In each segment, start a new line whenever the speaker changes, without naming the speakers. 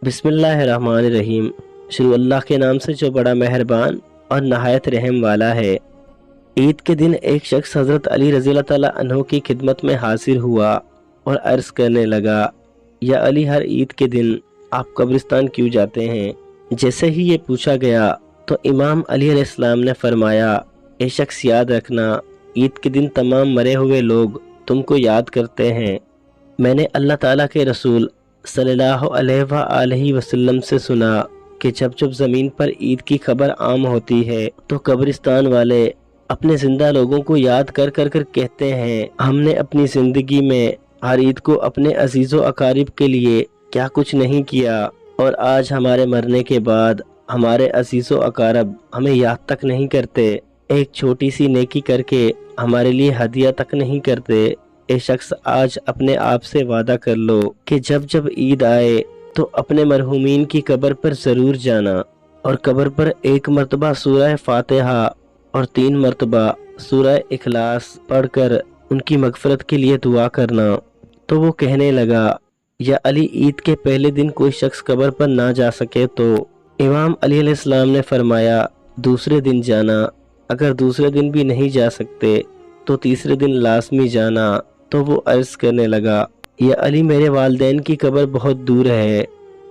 بسم اللہ الرحمن الرحیم۔ شروع اللہ کے نام سے جو بڑا مہربان اور نہایت رحم والا ہے۔ عید کے دن ایک شخص حضرت علی رضی اللہ تعالیٰ عنہ کی خدمت میں حاضر ہوا اور عرض کرنے لگا، یا علی، ہر عید کے دن آپ قبرستان کیوں جاتے ہیں؟ جیسے ہی یہ پوچھا گیا تو امام علی علیہ السلام نے فرمایا، اے شخص، یاد رکھنا، عید کے دن تمام مرے ہوئے لوگ تم کو یاد کرتے ہیں۔ میں نے اللہ تعالیٰ کے رسول صلی اللہ علیہ وآلہ وسلم سے سنا کہ جب جب زمین پر عید کی خبر عام ہوتی ہے تو قبرستان والے اپنے زندہ لوگوں کو یاد کر کر کہتے ہیں، ہم نے اپنی زندگی میں ہر عید کو اپنے عزیز و اقارب کے لیے کیا کچھ نہیں کیا، اور آج ہمارے مرنے کے بعد ہمارے عزیز و اقارب ہمیں یاد تک نہیں کرتے، ایک چھوٹی سی نیکی کر کے ہمارے لیے ہدیہ تک نہیں کرتے۔ اے شخص، آج اپنے آپ سے وعدہ کر لو کہ جب جب عید آئے تو اپنے مرحومین کی قبر پر ضرور جانا، اور قبر پر 1 مرتبہ سورہ فاتحہ اور 3 مرتبہ سورہ اخلاص پڑھ کر ان کی مغفرت کے لیے دعا کرنا۔ تو وہ کہنے لگا، یا علی، عید کے پہلے دن کوئی شخص قبر پر نہ جا سکے تو؟ امام علی علیہ السلام نے فرمایا، دوسرے دن جانا، اگر دوسرے دن بھی نہیں جا سکتے تو تیسرے دن لازمی جانا۔ تو وہ عرض کرنے لگا، یا علی، میرے والدین کی قبر بہت دور ہے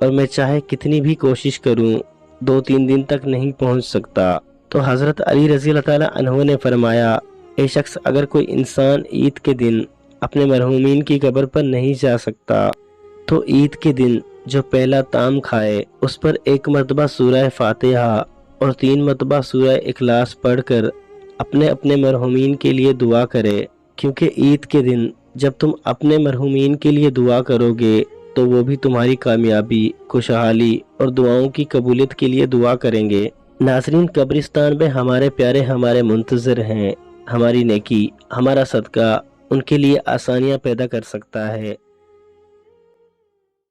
اور میں چاہے کتنی بھی کوشش کروں 2-3 دن تک نہیں پہنچ سکتا۔ تو حضرت علی رضی اللہ تعالیٰ عنہ نے فرمایا، اے شخص، اگر کوئی انسان عید کے دن اپنے مرحومین کی قبر پر نہیں جا سکتا تو عید کے دن جو پہلا طعام کھائے اس پر 1 مرتبہ سورہ فاتحہ اور 3 مرتبہ سورہ اخلاص پڑھ کر اپنے اپنے مرحومین کے لیے دعا کرے، کیونکہ عید کے دن جب تم اپنے مرحومین کے لیے دعا کرو گے تو وہ بھی تمہاری کامیابی، خوشحالی اور دعاؤں کی قبولیت کے لیے دعا کریں گے۔ ناظرین، قبرستان میں ہمارے پیارے ہمارے منتظر ہیں، ہماری نیکی، ہمارا صدقہ ان کے لیے آسانیاں پیدا کر سکتا ہے۔